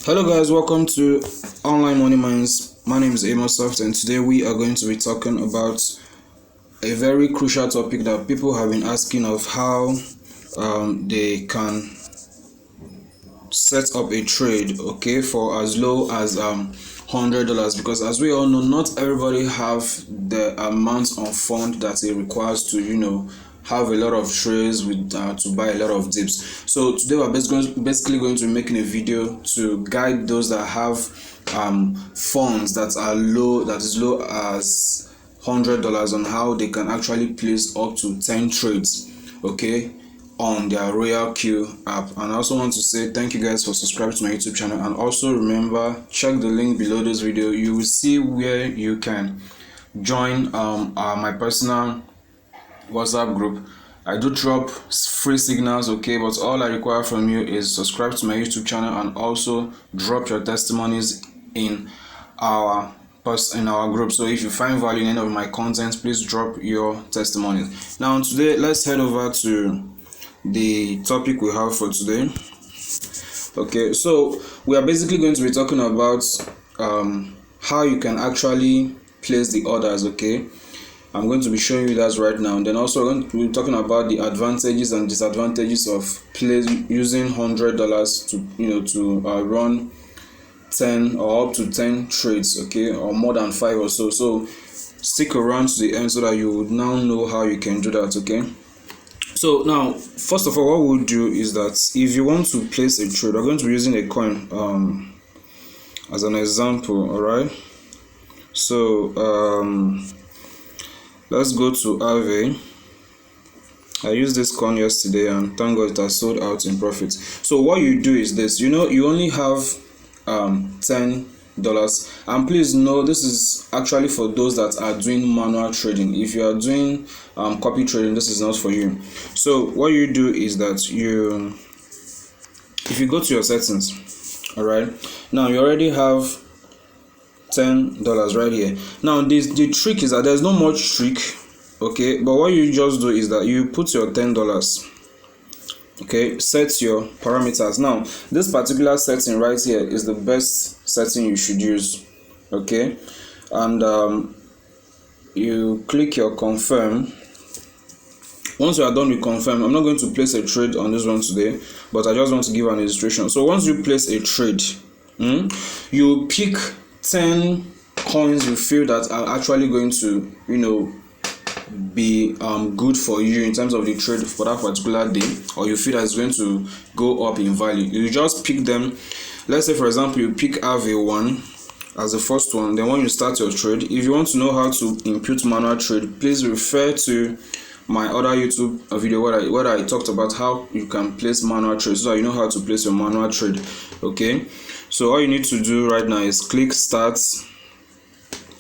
Hello guys, welcome to Online Money Minds. My name is Amosoft and today we are going to be talking about a very crucial topic that people have been asking of how they can set up a trade, okay, for as low as $100, because as we all know, not everybody have the amount of fund that it requires to have a lot of trades with to buy a lot of dips. So today we're basically going to be making a video to guide those that have funds that are low, that is low as $100, on how they can actually place up to 10 trades, okay, on their Royal Q app. And I also want to say thank you guys for subscribing to my YouTube channel, and also remember, check the link below this video. You will see where you can join my personal WhatsApp group. I do drop free signals, okay, but all I require from you is subscribe to my YouTube channel and also drop your testimonies in our group. So if you find value in any of my content, please drop your testimonies. Now today, let's head over to the topic we have for today. Okay, so we are basically going to be talking about how you can actually place the orders, okay. I'm going to be showing you that right now, and then also we're going to be talking about the advantages and disadvantages of using $100 to run 10 or up to 10 trades, okay, or more than 5 or so. So stick around to the end so that you would now know how you can do that, okay. So now, first of all, what we'll do is that if you want to place a trade, we're going to be using a coin as an example, all right. So let's go to Aave. I used this coin yesterday and thank God it has sold out in profit. So what you do is this, you only have $10, and please know this is actually for those that are doing manual trading. If you are doing copy trading, this is not for you. So what you do is that if you go to your settings, all right, now you already have $10 right here. Now the trick is that there's no much trick, okay, but what you just do is that you put your $10, okay, set your parameters. Now this particular setting right here is the best setting you should use, okay, and you click your confirm. Once you are done with confirm, I'm not going to place a trade on this one today, but I just want to give an illustration. So once you place a trade, you pick 10 coins you feel that are actually going to be good for you in terms of the trade for that particular day, or you feel that it's going to go up in value. You just pick them. Let's say for example you pick Aave1 as the first one. Then when you start your trade, if you want to know how to input manual trade, please refer to my other YouTube video where I talked about how you can place manual trades, so you know how to place your manual trade, okay. So all you need to do right now is click start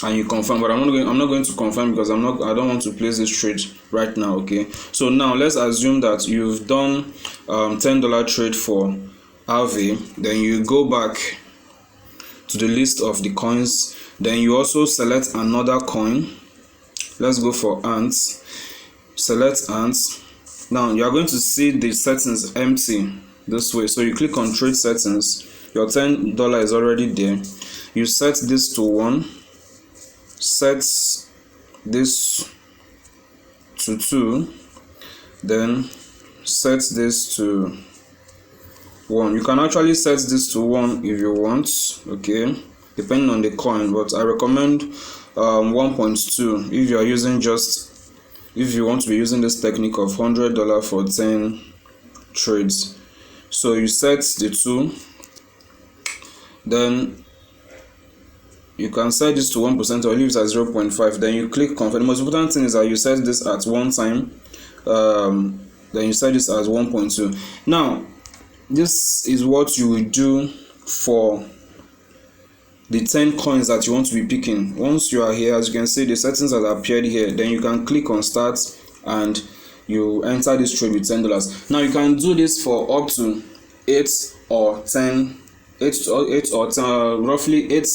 and you confirm, but I'm not going to confirm because I don't want to place this trade right now, okay. So now let's assume that you've done $10 trade for Aave. Then you go back to the list of the coins, then you also select another coin. Let's go for ants. Select ants. Now you are going to see the settings empty this way, so you click on trade settings. Your $10 is already there. You set this to 1, set this to 2, then set this to 1. You can actually set this to 1 if you want, okay, depending on the coin, but I recommend 1.2 if you are using if you want to be using this technique of $100 for 10 trades. So you set the 2, then you can set this to 1% or leave it at 0.5. Then you click confirm. The most important thing is that you set this at 1 time, then you set this as 1.2. Now this is what you will do for the 10 coins that you want to be picking. Once you are here, as you can see, the settings that appeared here, then you can click on start and you enter this trade with $10. Now you can do this for up to 8 or 10, roughly 8,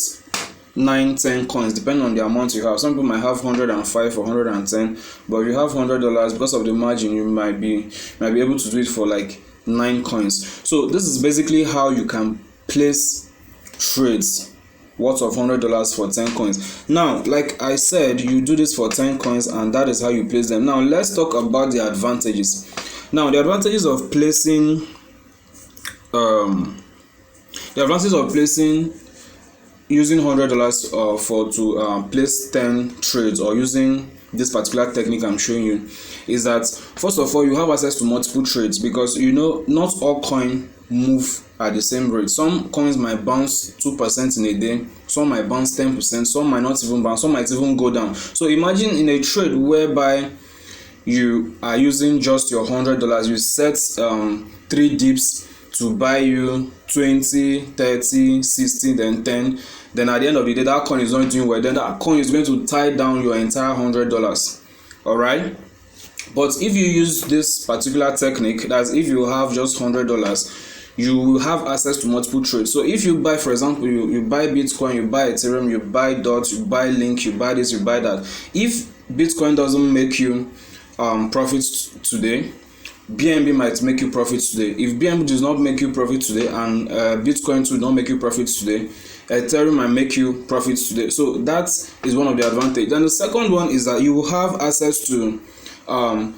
9, 10 coins, depending on the amount you have. Some people might have 105 or 110, but if you have $100, because of the margin, you might be able to do it for like 9 coins. So this is basically how you can place trades worth of $100 for 10 coins. Now, like I said, you do this for 10 coins and that is how you place them. Now let's talk about the advantages. Now the advantages of placing using $100 to place 10 trades, or using this particular technique I'm showing you, is that first of all, you have access to multiple trades, because not all coin move at the same rate. Some coins might bounce 2% in a day, some might bounce 10%, some might not even bounce, some might even go down. So imagine in a trade whereby you are using just your $100, you set 3 dips to buy you 20, 30, 60, then 10. Then at the end of the day, that coin is not doing well. Then that coin is going to tie down your entire $100. All right. But if you use this particular technique, that's if you have just $100, you will have access to multiple trades. So if you buy, for example, you buy Bitcoin, you buy Ethereum, you buy DOT, you buy Link, you buy this, you buy that. If Bitcoin doesn't make you profits today, BNB might make you profits today. If BNB does not make you profit today, and Bitcoin too don't make you profits today, Ethereum might make you profits today. So that is one of the advantages. Then the second one is that you will have access to you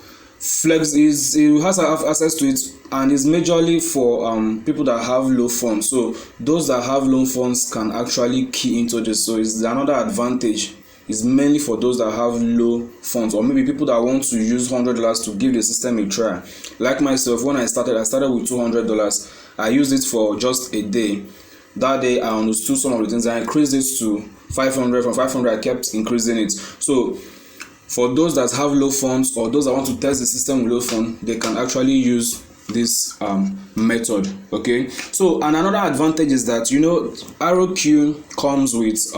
have access to it, and it's majorly for people that have low funds. So those that have low funds can actually key into this. So it's another advantage. It's mainly for those that have low funds, or maybe people that want to use $100 to give the system a try. Like myself, when I started with $200. I used it for just a day. That day I understood some of the things. I increased it to 500. From 500 I kept increasing it. So for those that have low funds, or those that want to test the system with low funds, they can actually use this method. Okay, so and another advantage is that ROQ comes with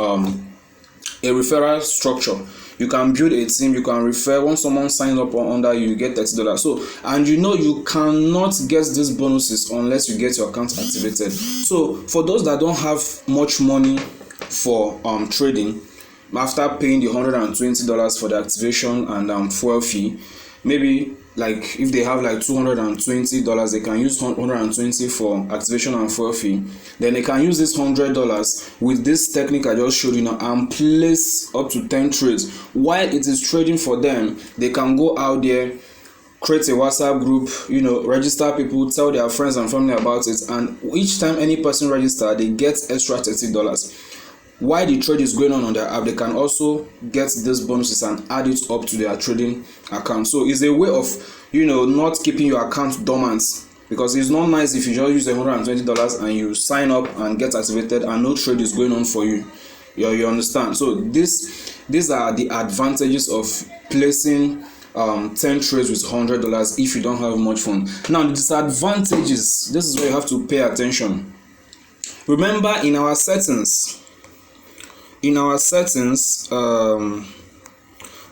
a referral structure. You can build a team, you can refer. Once someone signs up under you, get $30. So, and you cannot get these bonuses unless you get your account activated. So for those that don't have much money for trading, after paying the $120 for the activation and fuel fee, maybe like if they have like $220, they can use $120 for activation and fuel fee. Then they can use this $100 with this technique I just showed you now and place up to 10 trades. While it is trading for them, they can go out there, create a WhatsApp group, register people, tell their friends and family about it, and each time any person registers, they get extra $30. While the trade is going on their app, they can also get these bonuses and add it up to their trading account. So it's a way of not keeping your account dormant, because it's not nice if you just use $120 and you sign up and get activated and no trade is going on for you. You understand? So these are the advantages of placing 10 trades with $100 if you don't have much fun. Now the disadvantages, this is where you have to pay attention. Remember, in our settings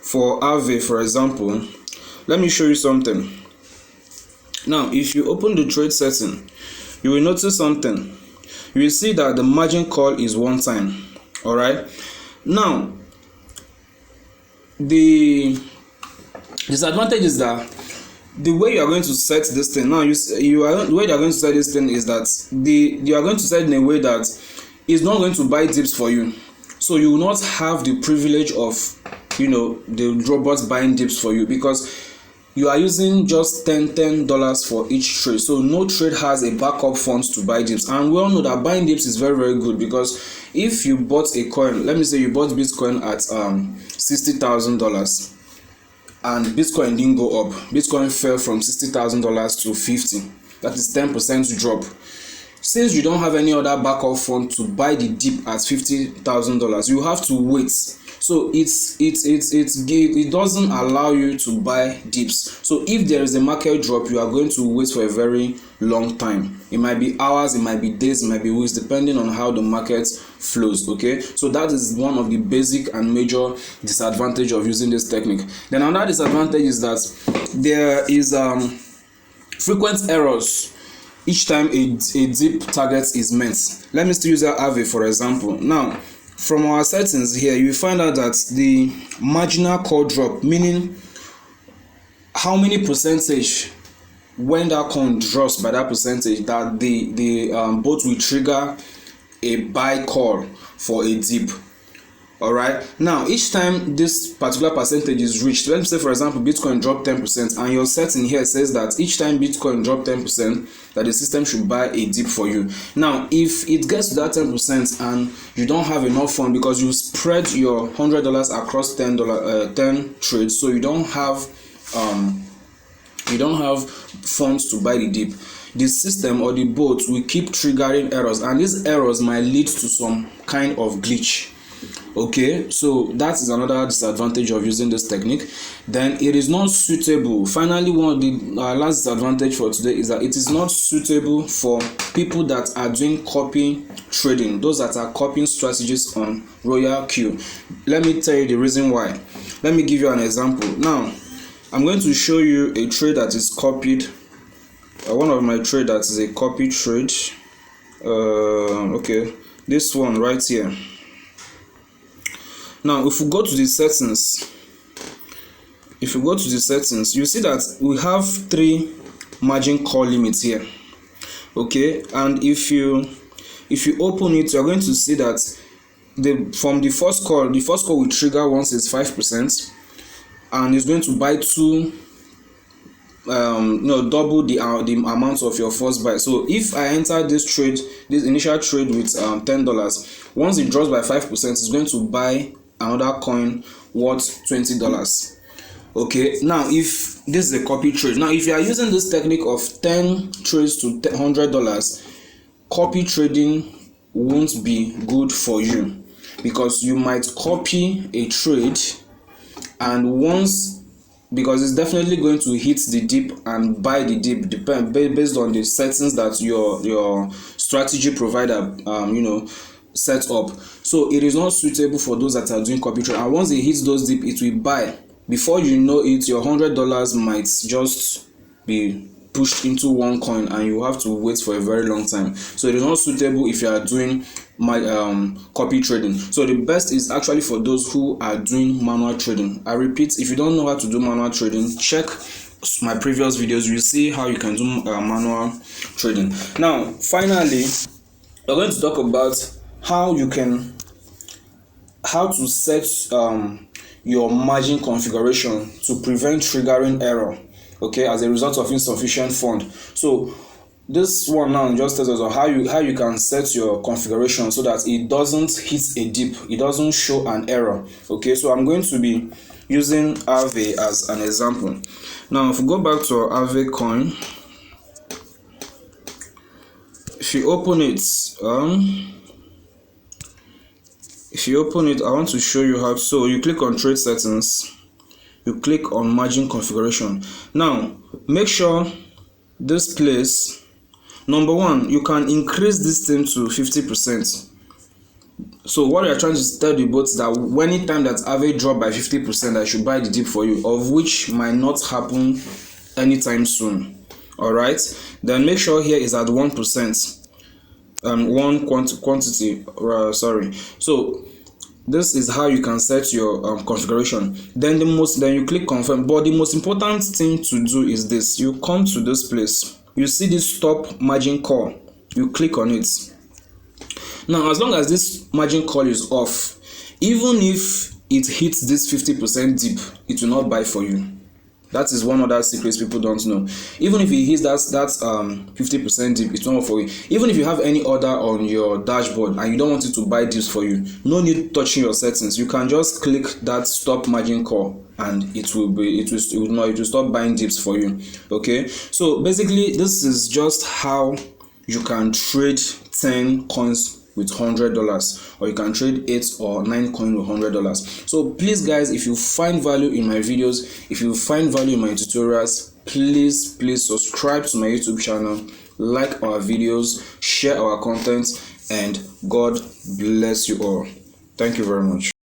for Aave, for example, let me show you something. Now if you open the trade setting, you will notice something. You will see that the margin call is 1 time. All right, now the disadvantage is that the way you are going to set this thing now, the way you are going to set this thing is that you are going to set it in a way that it's not going to buy dips for you. So you will not have the privilege of the robots buying dips for you, because you are using just $10 for each trade. So no trade has a backup funds to buy dips, and we all know that buying dips is very, very good, because if you bought a coin, let me say you bought Bitcoin at $60,000 and Bitcoin didn't go up, Bitcoin fell from $60,000 to 50, that is 10% drop. Since you don't have any other backup fund to buy the dip at $50,000, you have to wait. So it doesn't allow you to buy dips. So if there is a market drop, you are going to wait for a very long time. It might be hours, it might be days, it might be weeks, depending on how the market flows. Okay, so that is one of the basic and major disadvantage of using this technique. Then another disadvantage is that there is frequent errors each time a dip target is met. Let me still use that Aave for example. Now from our settings here, you find out that the marginal call drop, meaning how many percentage when that coin drops by that percentage, that the bot will trigger a buy call for a dip. All right, now each time this particular percentage is reached, let me say for example Bitcoin dropped 10%, and your setting here says that each time Bitcoin dropped 10%, that the system should buy a dip for you. Now if it gets to that 10% and you don't have enough fund because you spread your $100 across 10 trades, so you don't have funds to buy the dip, the system or the bot will keep triggering errors, and these errors might lead to some kind of glitch. Okay, so that is another disadvantage of using this technique. Then it is not suitable. Finally, one of the last disadvantage for today is that it is not suitable for people that are doing copy trading, those that are copying strategies on Royal Q. Let me tell you the reason why. Let me give you an example. Now I'm going to show you a trade that is copied, one of my trade that is a copy trade. Okay, this one right here. Now if we go to the settings, you see that we have 3 margin call limits here. Okay, and if you open it, you're going to see that from the first call will trigger once it's 5%, and it's going to buy 2, double the amount of your first buy. So if I enter this initial trade with $10, once it drops by 5%, it's going to buy another coin worth $20. Okay, now if this is a copy trade, now if you are using this technique of 10 trades to $100, copy trading won't be good for you, because you might copy a trade, and because it's definitely going to hit the dip and buy the dip, based on the settings that your strategy provider set up. So it is not suitable for those that are doing copy trade, and once it hits those dip, it will buy. Before you know it, your $100 might just be pushed into one coin, and you have to wait for a very long time. So it is not suitable if you are doing copy trading. So the best is actually for those who are doing manual trading. I repeat, if you don't know how to do manual trading, check my previous videos. You see how you can do manual trading. Now finally, we're going to talk about how to set your margin configuration to prevent triggering error, okay, as a result of insufficient fund. So this one now just tells us how you can set your configuration so that it doesn't hit a dip, it doesn't show an error. Okay, so I'm going to be using Aave as an example. Now if we go back to our Aave coin, if you open it, I want to show you how. So you click on trade settings, you click on margin configuration. Now make sure this place, number one, you can increase this thing to 50%. So what you're trying to tell the bot is that anytime that Aave drop by 50%, I should buy the dip for you, of which might not happen anytime soon. All right, then make sure here is at 1%. Quantity. Sorry. So this is how you can set your configuration. Then you click confirm. But the most important thing to do is this: you come to this place, you see this stop margin call, you click on it. Now as long as this margin call is off, even if it hits this 50% dip, it will not buy for you. That is one of the secrets people don't know. Even if it hits that 50% dip, it's not for you. Even if you have any order on your dashboard and you don't want it to buy dips for you, no need touching your settings. You can just click that stop margin call, and it will stop buying dips for you. Okay, so basically this is just how you can trade 10 coins with $100, or you can trade 8 or 9 coins with $100. So please guys, if you find value in my videos, if you find value in my tutorials, please subscribe to my YouTube channel, like our videos, share our content, and God bless you all. Thank you very much.